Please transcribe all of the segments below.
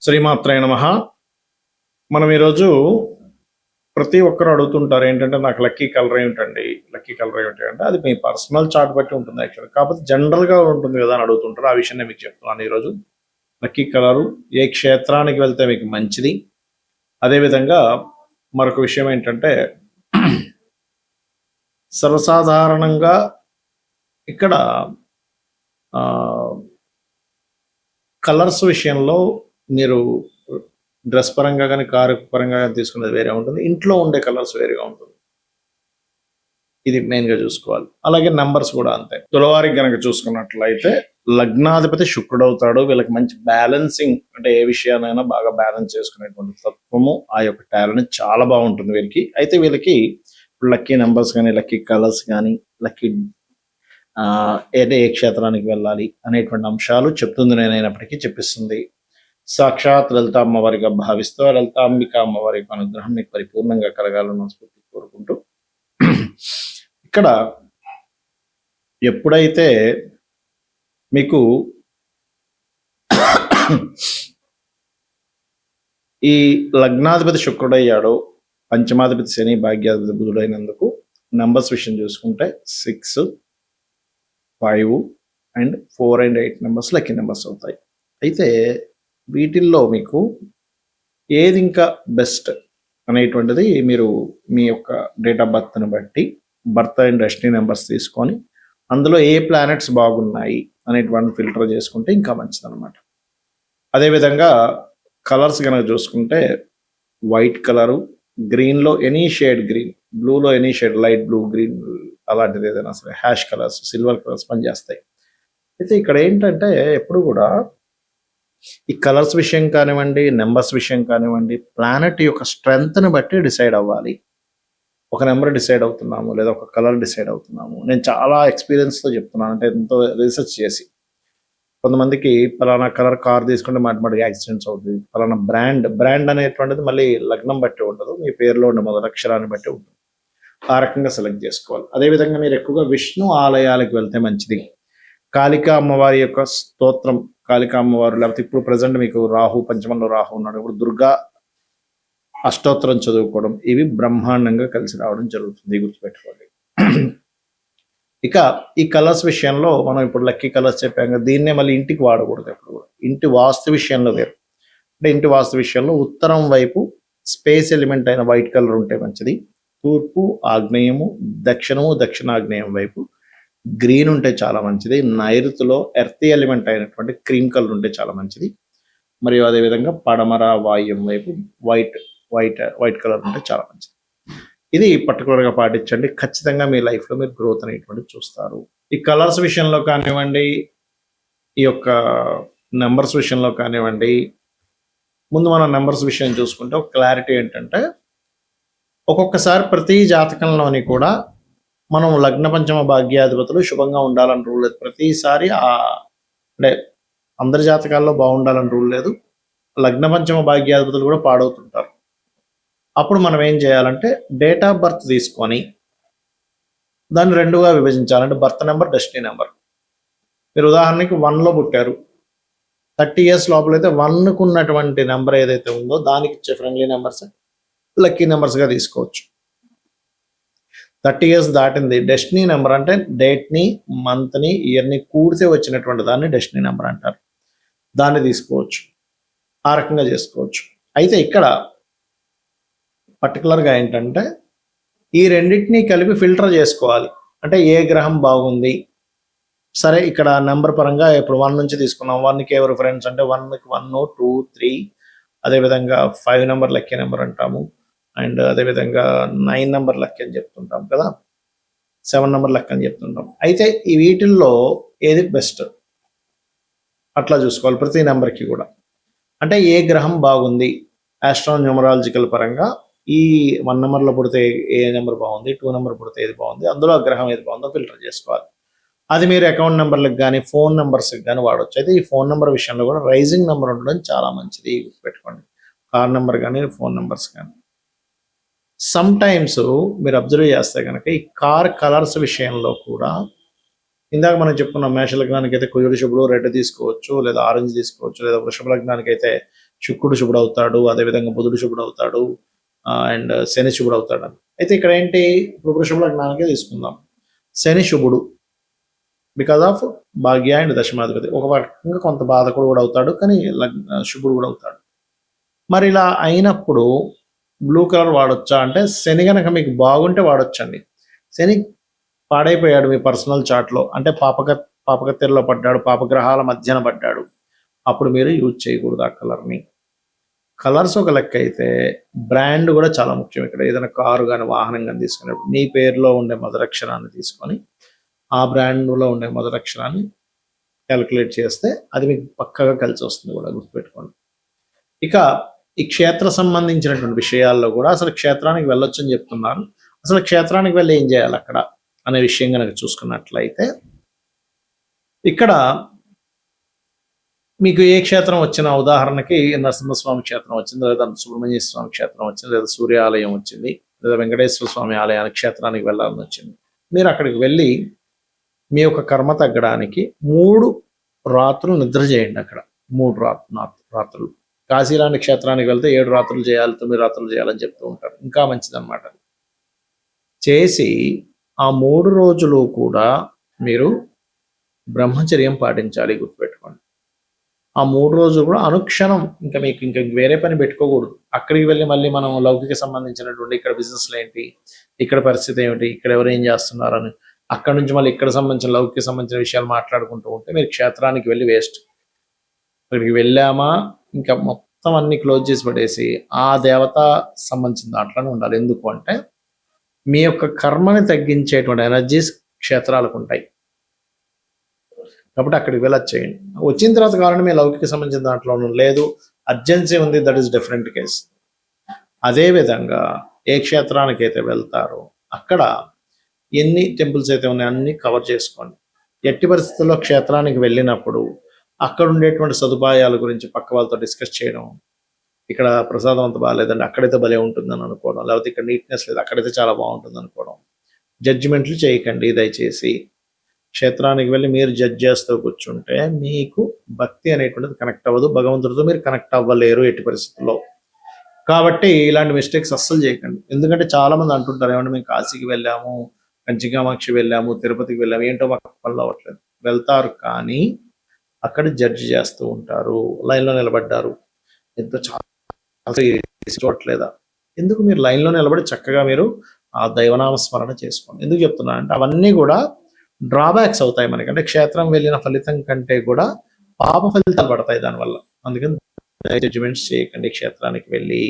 శ్రీమాత్రాయ నమః. మనం ఈరోజు ప్రతి ఒక్కరు అడుగుతుంటారు ఏంటంటే, నాకు లక్కీ కలర్ ఏమిటండి, లక్కీ కలర్ ఏమిటి అంటే, అది మీ పర్సనల్ చార్ట్ బట్టి ఉంటుంది యాక్చువల్గా. కాకపోతే జనరల్గా ఉంటుంది కదా అని అడుగుతుంటారు. ఆ విషయం నేను మీకు చెప్తున్నాను ఈరోజు. లక్కీ కలరు ఏ క్షేత్రానికి వెళ్తే మీకు మంచిది. అదేవిధంగా మరొక విషయం ఏంటంటే, సర్వసాధారణంగా ఇక్కడ కలర్స్ విషయంలో మీరు డ్రెస్ పరంగా కానీ కారు పరంగా కానీ తీసుకునేది వేరే ఉంటుంది, ఇంట్లో ఉండే కలర్స్ వేరేగా ఉంటుంది. ఇది మెయిన్గా చూసుకోవాలి. అలాగే నెంబర్స్ కూడా అంతే. తులవారికి కనుక చూసుకున్నట్లయితే లగ్నాధిపతి శుక్రుడు అవుతాడు. వీళ్ళకి మంచి బ్యాలెన్సింగ్, అంటే ఏ విషయానైనా బాగా బ్యాలెన్స్ చేసుకునేటువంటి తత్వము, ఆ యొక్క టాలెంట్ చాలా బాగుంటుంది వీరికి. అయితే వీళ్ళకి లక్కీ నెంబర్స్ కానీ, లక్కీ కలర్స్ కానీ, లక్కీ ఏ క్షేత్రానికి వెళ్ళాలి అనేటువంటి అంశాలు చెప్తుంది నేనైనప్పటికీ చెప్పిస్తుంది సాక్షాత్ లలిత అమ్మవారిగా భావిస్తూ, లలిత అంబిక అమ్మవారి యొక్క అనుగ్రహం మీకు పరిపూర్ణంగా కలగాలని మనస్ఫూర్తి కోరుకుంటూ, ఇక్కడ ఎప్పుడైతే మీకు ఈ లగ్నాధిపతి శుక్రుడయ్యాడో, పంచమాధిపతి శని, భాగ్యాధిపతి బుధుడైనందుకు నంబర్స్ విషయం చూసుకుంటే 6, 5 and 4 and 8 numbers lucky numbers అవుతాయి. అయితే వీటిల్లో మీకు ఏది ఇంకా బెస్ట్ అనేటువంటిది మీరు మీ యొక్క డేట్ ఆఫ్ బర్త్ని బట్టి బర్త్ అండ్ డెస్టినీ నెంబర్స్ తీసుకొని అందులో ఏ ప్లానెట్స్ బాగున్నాయి అనేటువంటి ఫిల్టర్ చేసుకుంటే ఇంకా మంచిది అనమాట. అదేవిధంగా కలర్స్ కనుక చూసుకుంటే వైట్ కలరు, గ్రీన్లో ఎనీ షేడ్ గ్రీన్, బ్లూలో any shade light blue, green అలాంటిది ఏదైనా సరే, హ్యాష్ కలర్స్, సిల్వర్ కలర్స్ పనిచేస్తాయి. అయితే ఇక్కడ ఏంటంటే ఎప్పుడు కూడా ఈ కలర్స్ విషయం కానివ్వండి, నెంబర్స్ విషయం కానివ్వండి, ప్లానెట్ యొక్క స్ట్రెంగ్త్ని బట్టి డిసైడ్ అవ్వాలి. ఒక నెంబర్ డిసైడ్ అవుతున్నాము లేదా ఒక కలర్ డిసైడ్ అవుతున్నాము. నేను చాలా ఎక్స్పీరియన్స్తో చెప్తున్నాను, అంటే ఎంతో రీసెర్చ్ చేసి. కొంతమందికి పలానా కలర్ కార్ తీసుకుంటే మాటిమాటికి యాక్సిడెంట్స్ అవుతుంది. పలానా బ్రాండ్ అనేటువంటిది మళ్ళీ లగ్నం బట్టి ఉండదు, మీ పేరులో ఉండే మొదటి అక్షరాన్ని బట్టి ఉంటుంది. ఆ రకంగా సెలెక్ట్ చేసుకోవాలి. అదేవిధంగా మీరు ఎక్కువగా విష్ణు ఆలయాలకు వెళ్తే మంచిది. కాళికా అమ్మవారి యొక్క స్తోత్రం, కాళికా అమ్మవారు, లేకపోతే ఇప్పుడు ప్రజెంట్ మీకు రాహు, పంచమంలో రాహు ఉన్నాడు, ఇప్పుడు దుర్గా అష్టోత్తరం చదువుకోవడం, ఇవి బ్రహ్మాండంగా కలిసి రావడం జరుగుతుంది, గుర్తుపెట్టుకోండి. ఇక ఈ కలర్స్ విషయంలో మనం ఇప్పుడు లక్కీ కలర్స్ చెప్పాక దీన్నే మళ్ళీ ఇంటికి వాడకూడదు ఎప్పుడు కూడా. ఇంటి వాస్తు విషయంలో వేరు. అంటే ఇంటి వాస్తు విషయంలో ఉత్తరం వైపు స్పేస్ ఎలిమెంట్ అయిన వైట్ కలర్ ఉంటే మంచిది. తూర్పు, ఆగ్నేయము, దక్షిణము, దక్షిణాగ్నేయం వైపు గ్రీన్ ఉంటే చాలా మంచిది. నైరుతిలో ఎర్త్ ఎలిమెంట్ అయినటువంటి క్రీమ్ కలర్ ఉంటే చాలా మంచిది. మరియు అదేవిధంగా పడమర వాయువ్యం వైపు వైట్ కలర్ ఉంటే చాలా మంచిది. ఇది పర్టికులర్గా పాటించండి. ఖచ్చితంగా మీ లైఫ్లో మీరు గ్రోత్ అనేటువంటిది చూస్తారు. ఈ కలర్స్ విషయంలో కానివ్వండి, ఈ యొక్క నెంబర్స్ విషయంలో కానివ్వండి, ముందు మనం నెంబర్స్ విషయం చూసుకుంటే ఒక క్లారిటీ ఏంటంటే, ఒక్కొక్కసారి ప్రతి జాతకంలోని కూడా మనం లగ్న పంచమ భాగ్యాధిపతులు శుభంగా ఉండాలని రూల్ లేదు. ప్రతిసారి అంటే అందరి జాతకాల్లో బాగుండాలని రూల్ లేదు. లగ్న పంచమ భాగ్యాధిపతులు కూడా పాడవుతుంటారు. అప్పుడు మనం ఏం చేయాలంటే డేట్ ఆఫ్ బర్త్ తీసుకొని దాన్ని 2గా విభజించాలంటే బర్త్ నెంబర్, డెస్టినీ నెంబర్. మీరు ఉదాహరణకి 1లో పుట్టారు, 30 ఇయర్స్ లోపలైతే 1కు ఉన్నటువంటి నెంబర్ ఏదైతే ఉందో దానికి ఇచ్చే ఫ్రెండ్లీ నెంబర్స్ లక్కీ నెంబర్స్గా తీసుకోవచ్చు. 30 ఇయర్స్ దాటింది, డెస్టినీ నెంబర్ అంటే డేట్ని, మంత్ని, ఇయర్ని కూడితే వచ్చినటువంటి దాన్ని డెస్టినీ నెంబర్ అంటారు. దాన్ని తీసుకోవచ్చు, ఆ రకంగా చేసుకోవచ్చు. అయితే ఇక్కడ పర్టికులర్గా ఏంటంటే ఈ రెండింటినీ కలిపి ఫిల్టర్ చేసుకోవాలి. అంటే ఏ గ్రహం బాగుంది, సరే ఇక్కడ నెంబర్ పరంగా ఇప్పుడు 1 నుంచి తీసుకున్నాం. 1కి ఎవరు ఫ్రెండ్స్ అంటే 1కి 1, 2, 3, అదేవిధంగా 5 నెంబర్ లక్కీ నెంబర్ అంటాము. అండ్ అదేవిధంగా 9 నెంబర్ లక్ అని చెప్తుంటాం కదా, 7 నెంబర్ లక్ అని చెప్తుంటాం. అయితే ఈ వీటిల్లో ఏది బెస్ట్ అట్లా చూసుకోవాలి ప్రతి నెంబర్కి కూడా. అంటే ఏ గ్రహం బాగుంది ఆస్ట్రోన్యూమరాలజికల్ పరంగా, ఈ 1 నెంబర్లో పుడితే ఏ నెంబర్ బాగుంది, 2 నెంబర్ పుడితే ఏది బాగుంది, అందులో ఆ గ్రహం ఏది బాగుందో ఫిల్టర్ చేసుకోవాలి. అది మీరు అకౌంట్ నెంబర్లకు కానీ ఫోన్ నెంబర్స్కి కానీ వాడవచ్చు. అయితే ఈ ఫోన్ నెంబర్ విషయంలో కూడా రైజింగ్ నెంబర్ ఉండడం చాలా మంచిది, గుర్తుపెట్టుకోండి. కార్ నెంబర్ కానీ ఫోన్ నెంబర్స్ కానీ. సమ్ టైమ్స్ మీరు అబ్జర్వ్ చేస్తే కనుక ఈ కార్ కలర్స్ విషయంలో కూడా ఇందాక మనం చెప్పుకున్న మేష లగ్నానికి అయితే కుజుడు శుభుడు రెడ్ తీసుకోవచ్చు, లేదా ఆరెంజ్ తీసుకోవచ్చు, లేదా వృషభ లగ్నానికి అయితే శుక్రుడు శుభుడవుతాడు, అదేవిధంగా బుధుడు శుభుడవుతాడు, అండ్ శని శుభుడవుతాడు. అయితే ఇక్కడ ఏంటి, ఇప్పుడు వృషభ లగ్నానికే తీసుకుందాం. శని శుభుడు బికాజ్ ఆఫ్ భాగ్య అండ్ దశమాధిపతి. ఒక రకంగా కొంత బాధకుడు కూడా అవుతాడు, కానీ శుభుడు కూడా అవుతాడు. మరి ఇలా అయినప్పుడు బ్లూ కలర్ వాడొచ్చా అంటే, శని కనుక మీకు బాగుంటే వాడొచ్చండి. శని పాడైపోయాడు మీ పర్సనల్ చార్ట్లో, అంటే పాపకత్తెరలో పడ్డాడు, పాపగ్రహాల మధ్యన పడ్డాడు, అప్పుడు మీరు యూజ్ చేయకూడదు ఆ కలర్ని. కలర్స్ ఒక లెక్క అయితే, బ్రాండ్ కూడా చాలా ముఖ్యం. ఇక్కడ ఏదైనా కారు కానీ వాహనం కానీ తీసుకునేప్పుడు మీ పేరులో ఉండే మొదలక్షరాన్ని తీసుకొని ఆ బ్రాండ్లో ఉండే మొదలక్షరాన్ని క్యాలిక్యులేట్ చేస్తే అది మీకు పక్కగా కలిసి వస్తుంది కూడా, గుర్తుపెట్టుకోండి. ఇక ఈ క్షేత్ర సంబంధించినటువంటి విషయాల్లో కూడా అసలు క్షేత్రానికి వెళ్ళొచ్చు అని చెప్తున్నారు. అసలు క్షేత్రానికి వెళ్ళి ఏం చేయాలి అక్కడ అనే విషయం కనుక చూసుకున్నట్లయితే, ఇక్కడ మీకు ఏ క్షేత్రం వచ్చినా, ఉదాహరణకి నరసింహస్వామి క్షేత్రం వచ్చింది, లేదా సుబ్రహ్మణ్య స్వామి క్షేత్రం వచ్చింది, లేదా సూర్య ఆలయం వచ్చింది, లేదా వెంకటేశ్వర స్వామి ఆలయానికి క్షేత్రానికి వెళ్ళాలని వచ్చింది. మీరు అక్కడికి వెళ్ళి మీ యొక్క కర్మ తగ్గడానికి 3 రాత్రులు నిద్ర చేయండి. అక్కడ 3 రాత్రులు. కాశీలాంటి క్షేత్రానికి వెళ్తే 7 రాత్రులు చేయాలి, 9 రాత్రులు చేయాలని చెప్తూ ఉంటారు. ఇంకా మంచిదన్నమాట. చేసి ఆ 3 రోజులు కూడా మీరు బ్రహ్మచర్యం పాటించాలి, గుర్తుపెట్టుకోండి. ఆ 3 రోజులు కూడా అనుక్షణం ఇంకా మీకు ఇంకా వేరే పని పెట్టుకోకూడదు. అక్కడికి వెళ్ళి మళ్ళీ మనం లౌకిక సంబంధించినటువంటి ఇక్కడ బిజినెస్లు ఏంటి, ఇక్కడ పరిస్థితి ఏమిటి, ఇక్కడ ఎవరు ఏం చేస్తున్నారని అక్కడ నుంచి మళ్ళీ ఇక్కడ సంబంధించిన లౌకిక సంబంధించిన విషయాలు మాట్లాడుకుంటూ ఉంటే మీరు క్షేత్రానికి వెళ్ళి వేస్ట్. అక్కడికి వెళ్ళామా ఇంకా మొత్తం అన్ని క్లోజ్ చేసి పడేసి ఆ దేవత సంబంధించిన దాంట్లోనే ఉండాలి. ఎందుకు అంటే మీ యొక్క కర్మని తగ్గించేటువంటి ఎనర్జీస్ క్షేత్రాలకు ఉంటాయి. కాబట్టి అక్కడికి వెళ్ళొచ్చేయండి. వచ్చిన తర్వాత కావాలంటే మీ లౌకిక సంబంధించిన దాంట్లో లేదు, అర్జెన్సీ ఉంది, దట్ ఈస్ డిఫరెంట్ కేస్. అదేవిధంగా ఏ క్షేత్రానికి అయితే వెళ్తారో అక్కడ ఎన్ని టెంపుల్స్ అయితే ఉన్నాయో అన్ని కవర్ చేసుకోండి. ఎట్టి పరిస్థితుల్లో క్షేత్రానికి వెళ్ళినప్పుడు అక్కడ ఉండేటువంటి సదుపాయాల గురించి పక్క వాళ్ళతో డిస్కస్ చేయడం, ఇక్కడ ప్రసాదం అంత బాగాలేదండి, అక్కడైతే భలే ఉంటుందని అనుకోవడం, లేకపోతే ఇక్కడ నీట్నెస్ లేదు, అక్కడైతే చాలా బాగుంటుంది అనుకోవడం. జడ్జిమెంట్లు చేయకండి దయచేసి. క్షేత్రానికి వెళ్ళి మీరు జడ్జ్ చేస్తూ కూర్చుంటే మీకు భక్తి అనేటువంటిది కనెక్ట్ అవ్వదు, భగవంతుడితో మీరు కనెక్ట్ అవ్వలేరు ఎట్టి పరిస్థితుల్లో. కాబట్టి ఇలాంటి మిస్టేక్స్ అస్సలు చేయకండి. ఎందుకంటే చాలా మంది అంటుంటారు, ఏమంటే మేము కాశీకి వెళ్ళాము, కంచికామాక్షి వెళ్ళాము, తిరుపతికి వెళ్ళాము, ఏంటో మాకు పనులు అవ్వట్లేదు. వెళ్తారు కానీ అక్కడ జడ్జి చేస్తూ ఉంటారు, లైన్లో నిలబడ్డారు, ఎంతో చాలా చూడట్లేదా. ఎందుకు మీరు లైన్లో నిలబడి చక్కగా మీరు ఆ దైవనామ స్మరణ చేసుకోండి. ఎందుకు చెప్తున్నా అంటే అవన్నీ కూడా డ్రాబ్యాక్స్ అవుతాయి మనకి. అంటే క్షేత్రం వెళ్ళిన ఫలితం కంటే కూడా పాప ఫలితాలు పడతాయి దానివల్ల. అందుకని జడ్జిమెంట్స్ చేయకండి క్షేత్రానికి వెళ్ళి.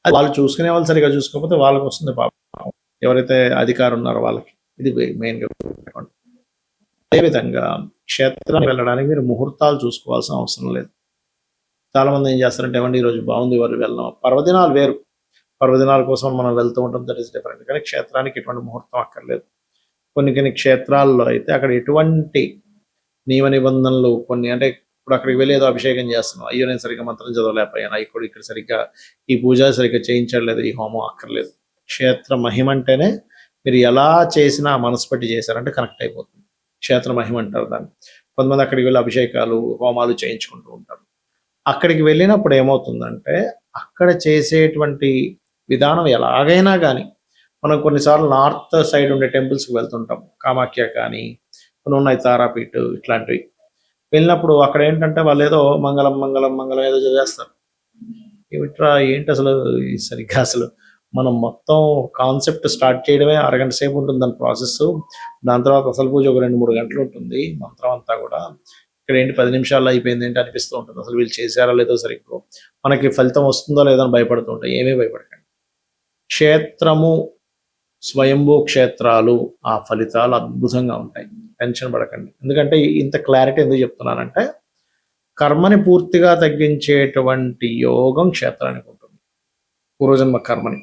అది వాళ్ళు చూసుకునే వాళ్ళు సరిగా చూసుకోకపోతే వాళ్ళకి వస్తుంది పాపం, ఎవరైతే అధికారం ఉన్నారో వాళ్ళకి. ఇది మెయిన్గా. అదేవిధంగా క్షేత్రానికి వెళ్ళడానికి మీరు ముహూర్తాలు చూసుకోవాల్సిన అవసరం లేదు. చాలా మంది ఏం చేస్తారంటే, ఏమంటే ఈరోజు బాగుంది, వాళ్ళు వెళ్ళాం. పర్వదినాలు వేరు, పర్వదినాల కోసం మనం వెళ్తూ ఉంటాం, దట్ ఈస్ డిఫరెంట్. కానీ క్షేత్రానికి ఎటువంటి ముహూర్తం అక్కర్లేదు. కొన్ని క్షేత్రాల్లో అయితే అక్కడ ఎటువంటి నియమ నిబంధనలు కొన్ని, అంటే ఇప్పుడు అక్కడికి వెళ్ళి ఏదో అభిషేకం చేస్తున్నాం, అయ్యో నేను సరిగ్గా మంత్రం చదవలేకపోయాను, ఇక్కడ సరిగ్గా ఈ పూజ సరిగ్గా చేయించలేదు, ఈ హోమం అక్కర్లేదు. క్షేత్ర మహిమ అంటేనే మీరు ఎలా చేసినా మనసు పట్టి చేశారంటే కనెక్ట్ అయిపోతుంది. క్షేత్ర మహిమ అంటారు దాన్ని. కొంతమంది అక్కడికి వెళ్ళి అభిషేకాలు హోమాలు చేయించుకుంటూ ఉంటారు. అక్కడికి వెళ్ళినప్పుడు ఏమవుతుందంటే అక్కడ చేసేటువంటి విధానం ఎలాగైనా కానీ, మనం కొన్నిసార్లు నార్త్ సైడ్ ఉండే టెంపుల్స్కి వెళ్తుంటాం, కామాఖ్య కానీ కొన్ని ఉన్నాయి, తారాపీఠ్ ఇట్లాంటివి. వెళ్ళినప్పుడు అక్కడ ఏంటంటే వాళ్ళు ఏదో మంగళం మంగళం మంగళం ఏదో చేస్తారు. ఏమిట్రా ఏంటి అసలు సరిగ్గా, అసలు మనం మొత్తం కాన్సెప్ట్ స్టార్ట్ చేయడమే అరగంట సేపు ఉంటుంది దాని ప్రాసెస్. దాని తర్వాత అసలు పూజ ఒక 2-3 గంటలు ఉంటుంది, మంత్రం అంతా కూడా. ఇక్కడ ఏంటి 10 నిమిషాల్లో అయిపోయింది ఏంటి అనిపిస్తూ ఉంటుంది. అసలు వీళ్ళు చేశారో లేదో సరిగ్గా, మనకి ఫలితం వస్తుందో లేదో అని భయపడుతూ ఉంటాయి. ఏమీ భయపడకండి. క్షేత్రము, స్వయంభూ క్షేత్రాలు, ఆ ఫలితాలు అద్భుతంగా ఉంటాయి. టెన్షన్ పడకండి. ఎందుకంటే ఇంత క్లారిటీ ఎందుకు చెప్తున్నానంటే, కర్మని పూర్తిగా తగ్గించేటువంటి యోగం క్షేత్రానికి ఉంటుంది, పూర్వజన్మ కర్మని.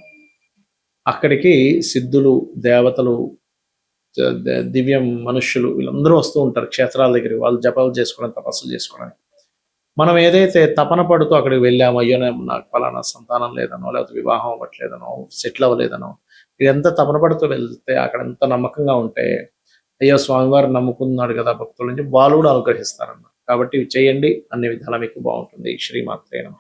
అక్కడికి సిద్ధులు, దేవతలు, దివ్యం మనుష్యులు వీళ్ళందరూ వస్తూ ఉంటారు క్షేత్రాల దగ్గరికి, వాళ్ళు జపాలు చేసుకోవడానికి, తపస్సులు చేసుకోవడానికి. మనం ఏదైతే తపన పడుతూ అక్కడికి వెళ్ళామో, అయ్యో నాకు ఫలానా సంతానం లేదనో, లేకపోతే వివాహం అవ్వట్లేదనో, సెటిల్ అవ్వలేదనో, ఇదంతా తపన పడుతూ వెళ్తే, అక్కడ ఎంత నమ్మకంగా ఉంటే, అయ్యో స్వామివారు నమ్ముకున్నాడు కదా భక్తుల నుంచి, వాళ్ళు కూడా అనుగ్రహిస్తారన్న. కాబట్టి ఇవి చేయండి, అన్ని విధాలా మీకు బాగుంటుంది. శ్రీమాత్రే నమః.